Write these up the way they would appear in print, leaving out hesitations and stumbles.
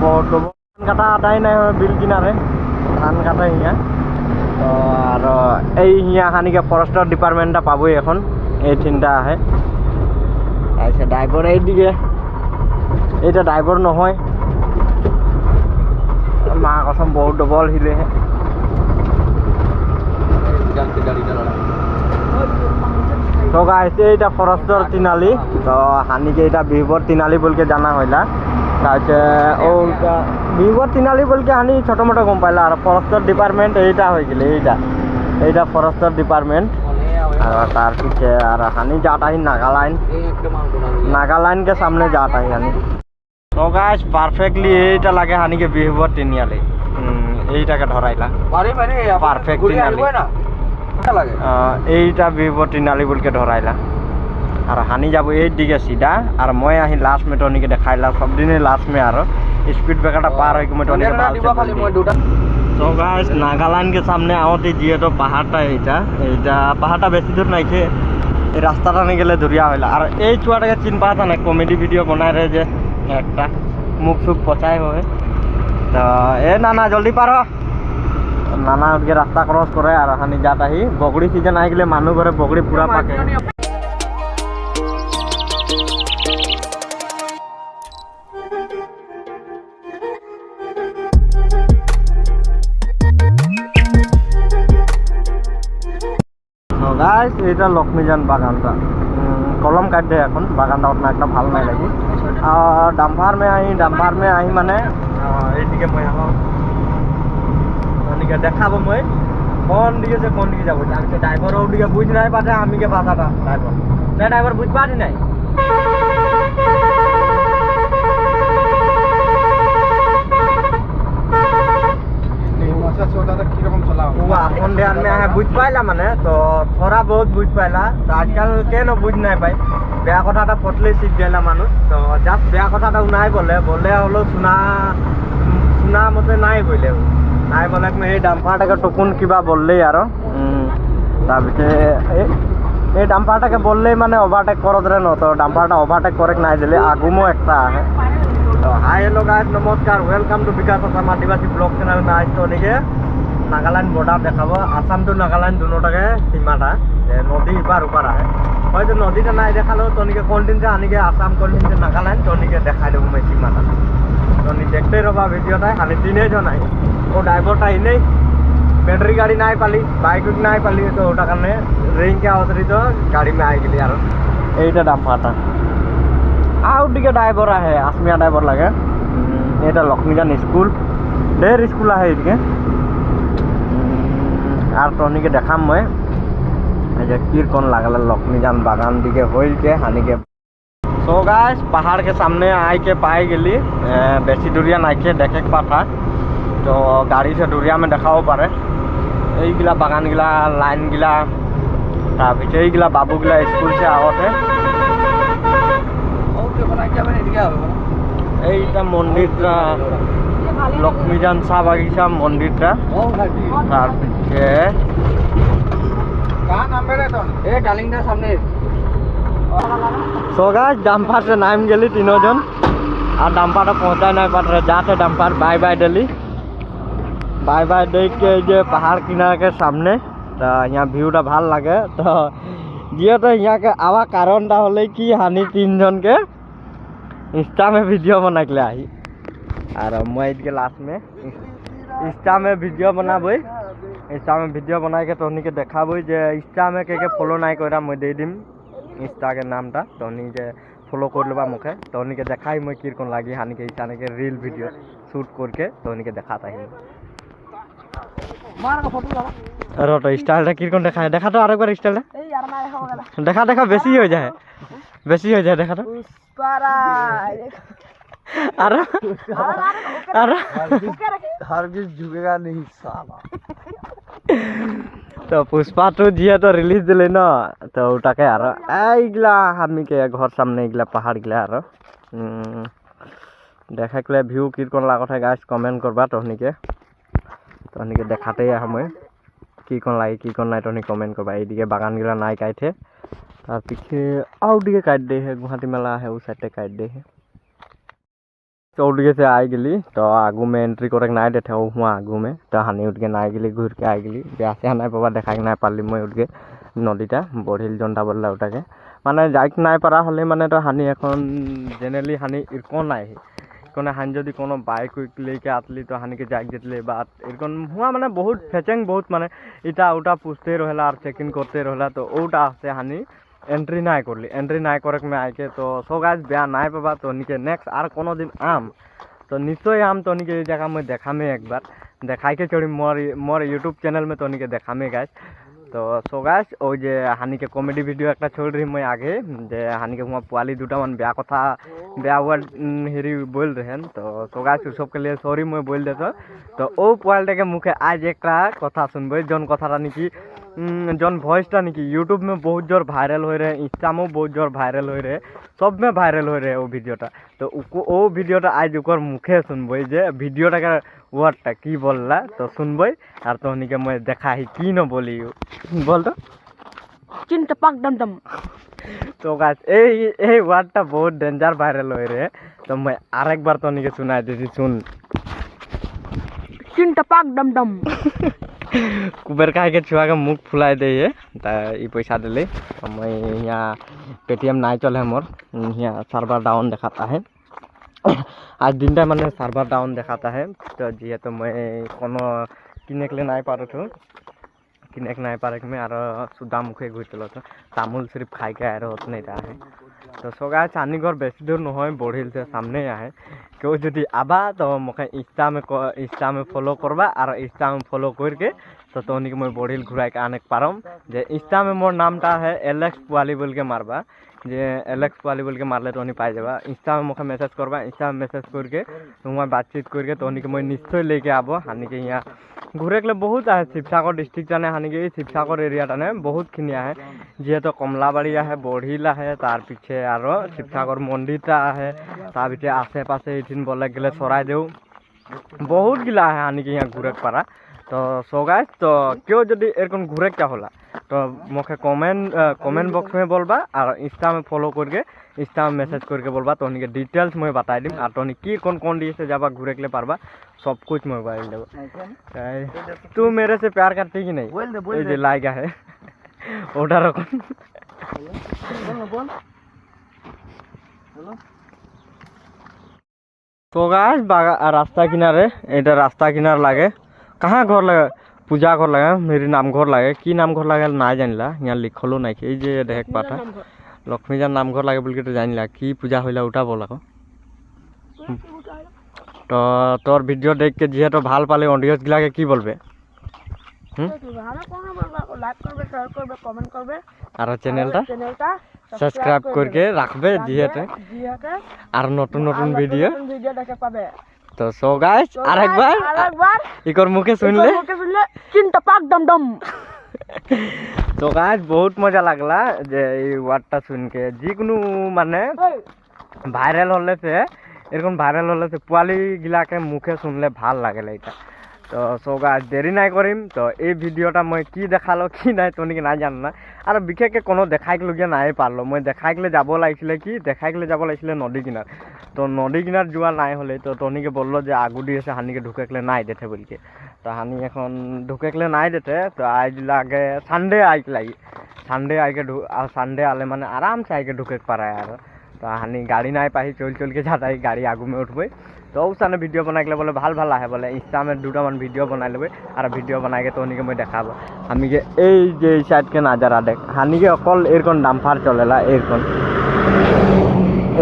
বহুত ধান কাটা আদায় নাই বিল কিনারে ধান কাটা হিয়া তো আর এই হিয়া হানিকে ফরেস্টর ডিপার্টমেন্টটা পাবই এখন এই তিনটা আহে আচ্ছা ড্রাইভার এইদিকে এইটা ড্রাইভার নহয় মা কসম বহুত ডবল হিলে তো গাইস এইটা ফরেস্টর তিনালি তো হানিকে এটা বিহবর তিনালি বলকে জানা হইলা তাহলে ওটা বিহবর তিনালি বলকে হানি ছোট মোটো গম পাইলা আর ফরেস্টর ডিপার্টমেন্ট এইটা হয়ে গেলে এইটা ফরেস্টর ডিপার্টমেন্ট আর তার পিছে আর হানি जाता ही नागालैंड के सामने जाता है हानी तो गाइस परफेक्टली এইটা লাগে হানিকে বিহবর তিনালি এইটাকে ধরাইলা পারফেক্ট তিনালি এইটা বিহবর তিনালি বলকে ধরাইলা আর হানি যাব এই দিকে সিধা আর মই আহি লাস্ট মে টনিকে দেখাইলা সব দিনে লাস্ট মে আর স্পিড ব্রেকারটা পার হই মই টনিকে तो गाइस नागालैंड के सामने आवते जिए तो पहाड़टा এইটা पहाड़टा बेसी दूर नहीं थे এই রাস্তাটা নিয়ে গেলে ধরিয়া হইলা আর এই চুয়াটাকে চিন পাতা না কমেডি ভিডিও বনায় রে যে একটা মুখ সুখ পচাই হয় তো এ নানা জলদি পার নানা ওদিকে রাস্তা ক্রস করে আর হানি যাত আহি বগড়ি সিজন আহি গেলে মানুষ ঘরে বগড়ি পুরা পাকে গাইস এটা লক্ষ্মীজান বাগানটা কলম কাট দে এখন বাগানটা ওটা একটা ভালো নাই লাগি আর ডাম্পার মে আহি মানে এইদিকে মই আহ ওদিকে দেখাবো মই কোন দিকে যাব ড্রাইভার ওদিকে বুঝ নাই পাতে আমিকে ভাষাটা ড্রাইভার বুঝ পারি নাই এখন ध्यान में है बुझ पाइला माने तो थोड़ा बहुत बुझ पाइला तो आजकल के न बुझ नहीं पाई बेया कथाटा पटले सीख गेला मानुष तो जास्ट बेया कथाटा নাই বলে হলো শুনা মতে নাই কইলে নাই বলে এই ডাম্পারটাকে টকুন কিবা বললেই আর তারপরে এই ডাম্পারটাকে বললেই মানে ওভারটেক করো ধরে ন তো ডাম্পারটা ওভারটেক করে নাই দিলে আগুমও একটা আহে তো হাই हेलो गाइस नमस्कार welcome to Vikas Assam Adivasi blog channel में आज तो निके नागालैंड बॉर्डर देखाबो आसाम टू नागालैंड दोनोटाके सीमाटा नदी इपार उपार आए হয়তো নদীটা নাই দেখালেও তনিকে কন্টিনিউ আনিকে আসাম কন্টিনিউ নাগাল্যান্ড তনিকে দেখাই দেবো মই সীমাটা তনি দেখতে রবা ভিডিওটা খালি দিনেই নাই ও ড্রাইভারটা এনেই ব্যাটারি গাড়ি নাই পালি বাইক নাই পালি তো ওটা কারণে রেঞ্জকে অতিরিক্ত গাড়ি মে আই গেলি আর এইটা ডাম্পারটা আউটদিকে ড্রাইভার আহে আসমিয়া ড্রাইভার লাগে এটা লক্ষ্মীজান স্কুল ঢের স্কুল আহে এদিকে আর টনিকে দেখাম মই যে কিরকন লাগলে लक्ष्मीजान बागान दिके होइल के हानि के सो गाइस पहाड़ के सामने आई के पाई गेली बेसी दूरिया नाइ के देखे पाथा तो गाड़ी से दूरिया में देखाओ पारे এইগুলা বাগান গিলা লাইন গিলা তারপরে এইগুলা বাবু গিলা স্কুল से আগতে এইটা মন্দিরটা लक्ष्मीजान শাহ বাগিচা মন্দিরটা তারপরে सो गाइस डाम्पार से नाम गेली तीनों जन और डाम्पार पहुँचा नहीं पात रहे जाते डाम्पार बाय बाय दिली बाय बाय देख के जे पहाड़ किनारे के सामने तो यहाँ व्यूटा ভাল लगे तो ये तो यहाँ के आवा कारण हल कि हानि तीन जन के इंस्टा में वीडियो बना के आई और मैं के लास्ट में इंस्टा में वीडियो बनाबई इंस्टा में वीडियो बना के तहनी के देखाबई जे इंस्टा में के फॉलो नहीं करा मैं दे दिम इंस्टा के नामटा तहनी जे फॉलो कर लबा मुखे तहनी के देखाई मैं किरकन लगी हानि के इंस्टा के रील वीडियो शूट करके तहनी के देखाता ही अरे तो स्टाइलটা কিরকম দেখায় দেখা তো আরেকবার স্টাইলটা এই আর না দেখা দেখা বেশি হয়ে যায় দেখা তো अरे हरगिज झुकेगा नहीं साला तो पुष्पा तो जिया तो रिलीज दिले ना तो उठाके आर এইগুলা আমি के घर सामने এইগুলা पहाड़ गिला आर देखा के ভিউ কিরকন লাগত है गाइस कमेंट करबा तहनिके দেখাতে আমি কিরকন লাগে কিরকন নাই তহনি कमेंट करबा এইদিকে বাগান गिला নাই কাইতে তার পিছে আউদিকে কাট দে है गुवाहाटी मेला है उस साइड काट दे है तो उठ से आई गली तो आगू में एंट्री करे ना देते हुआ आगू में तो हानि उठ के ना गली घूर के आई गली बेया से ना पाबा देखा ना पाली मैं उठ के नदीटा बढ़िल जंटा बोलला उठाके माने जाइक ना पारा हले माने तो हानि एखन जेनेरली हानि इरको नाई कोने हानि जदि कोनो बाइक उइक लेके आतली तो हानि के जाइक जेतले बात इरकन हुआ माने बहुत फेचेंग बहुत माने इटा उटा पूछते रहला और चेक इन करते रहला तो ओटा से हानि एंट्री ना करली एंट्री ना करक में आके तो सो गाइस बेया ना पाबा तो निके नेक्स्ट आर कोनो दिन आम तो निश्चय आम तो निके जगह में देखा में एक बार देखाई के चढ़ी मोर यूट्यूब चैनल में तो निके देखा में गाइस तो सो गाइस ओ जे हानि के कॉमेडी वीडियो एक छोड़ रही मैं आगे जे हानि के हुआ पुआली दुटा मन ब्या कथा ब्या वर्ड हेरी बोल रहे तो सो गाइस सब के लिए सॉरी मैं बोल देता तो ओ पुआल के मुखे आज एक कथा सुनबे जन कथा निकी जन वॉइसटा निकी यूट्यूब में बहुत जोर भाइरल हो रहे इंस्टा में बहुत जोर भाइरल हो रहे सब में भाइरल हो रहे वो वीडियोटा तो वो वीडियोटा आज ओकर मुखे सुनबे जे वीडियोटा का वर्डटा की बोलला तो सुनबे और तो के मैं देखा ही की न बोली बोल तो चिंता पाक डम डम तो गाइस ए वर्डटा बहुत डेंजर भाइरल हो रहे तो मैं आरेक बार तो के सुना देती सुन चिंता पाक डम डम कुबेर का के छुआ के मुख फुलाए दे ये ई पैसा दिले तो मैं यहाँ पेटीएम ना चले मोर यहाँ सर्वर डाउन दिखाता है आज दिन टाइम मैंने सर्वर डाउन दिखाता है तो जी तो मैं कोनो किने के लिए ना पारो थो किने के ना पारे में और सुधा मुखे घुस चलो तो तामुल सिर्फ खाई के आए होत नहीं रहा है तो सो गाइस चांदी घर बेसी दूर न हो बढ़िल से सामने आए क्यों जदि आबा तो मुखे इंस्टा में फॉलो करबा और इंस्टा में फॉलो करके तो तोनी के मैं बढ़िल घुराई के आने पारम जे इंस्टा में मोर नामटा है एलेक्स पुआली बोल के मारबा जे एलेक्स पुआली बोल के मारले तोनी पाई जाबा इंस्टा में मुखे मैसेज करबा इंस्टा में मैसेज करके वहाँ बातचीत करके तोनी के मैं निश्चय लेके आबो हानि के यहाँ घूरे के लिए बहुत है शिवसागर डिस्ट्रिक्ट जाने हानि के शिवसागर एरिया टाने बहुत खिनिया है जी तो कमलाबाड़ी है बढ़िला है तार पीछे और शिवसागर मंदिरटा है तार पीछे आसे पासे इथिन बोले गले सराइदेव बहुत गिला है हानि के यहाँ घूरे पारा तो सो गाइस तो क्यों जदि एरकम घूरे क्या होला तो मुखे कमेंट बॉक्स में बोलबा और इंस्टा में फॉलो करके इंस्टा में मैसेज करके बोलबा तो उनके डिटेल्स मैं बता दी और तो की कौन डी से जाबा घूरे के लिए पारबा सब कुछ मैं बोल देबो तू मेरे से प्यार करती कि नहीं ये जे लाइका है ओटा रखो तो गाइस रास्ता किनारे एटा रास्ता किनार लागे कहाँ घर लगे पूजा घर लगे मेरी नाम घर लगे की नाम घर लगे ना जानिला यहाँ लिखलो ना कि जे देख पाता लक्ष्मी जान नाम घर लगे बोल के तो जानिला की पूजा होइला उठा बोला तो तोर वीडियो देख के जी तो भाल पाले ऑडियंस गिला के की बोलबे और चैनलटा सब्सक्राइब करके रखबे जी और नतुन नतुन वीडियो देखे पाबे तो सो गाइस आरेक बार इकर मुखे सुन ले चिंता पाक डम डम तो गाइस बहुत मजा लागला जे ई वर्डटा सुन के जिकुनु माने भाइरल होले से एरकम भाइरल होले से पुआली गिला के मुखे सुनले ভাল लागेला इटा तो सो गाइस देरी ना करिम तो ए भिडियोटा मैं की देखालो की ना तोनी के ना जानना और विशेष के कोनो देखाई के लगिया नाई पारलो मैं देखाई के लिए जाबो लागिছিলে कि देखाई के लिए जाबो लागिছিলে नदी किनार तो नदी किनार जुआ नाई होले तो तोनी के बोललो जे आगु दिए से हानि के ढुके के लिए नाई देते बोल के तो हानि एखन ढुके के लिए नाई देते तो आज लागे संडे आइक लागी संडे आके संडे आले माने आराम से आके ढुके पारा यार तो हानि गाड़ी ना पाही चल के जाता है गाड़ी आगू में उठबे तो उसाने वीडियो बना के बोले ভাল ভাল है बोले इंस्टा में दूटा मन वीडियो बना लेबे और वीडियो बना के तो उनके मैं देखाबो हानि के ए जे साइड के नजारा देख हानि के अकल एरकन डाम्फार चलेला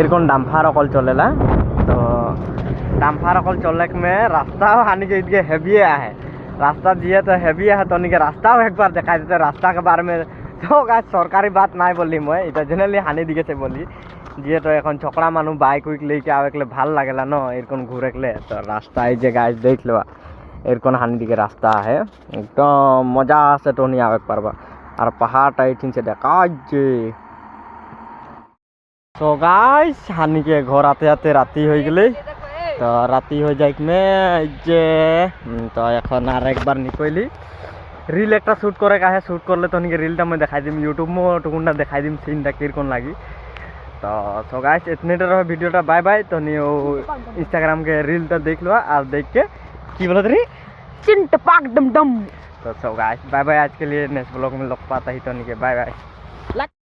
एरकन डाम्फार अकल चलेला तो डाम्फार अकल चलने में रास्ता हानि के इतके हेवी है रास्ता दिए तो हेवी है तो उनके रास्ता एक बार दिखा देते रास्ता के बारे में तो गाइस सरकारी बात ना बोली मैं इटा जनरली हानि दिखे से बोली जी तो एखन छोकरा मानु बाइक उइक लेके आवे के ভাল लागेला न एरकन घूरे के तो रास्ता जे गाइस देख लो एरकन हानि दिके रास्ता है एकदम मजा से टोनी आवे पारबा और पहाड़ टाइटिन से देखा जे तो गाइस हानि के घर आते आते राती हो गले तो राती हो जाए में जे तो एखन आर एक बार निकली रील एक शूट करे का है शूट करले तो रीलटा मैं देखा दीम यूट्यूब में टुकुनटा देखा दीम सीनटा किरकन लगी तो गाइस इतने रहो वीडियोटा बाय बाय तो नियो इंस्टाग्राम के रील तो देख लो और देख के की बोलत रही चिंट पाक डम डम तो गाइस बाय बाय आज के लिए नेक्स्ट ब्लॉग में लोग पाता ही तो नहीं के बाय बाय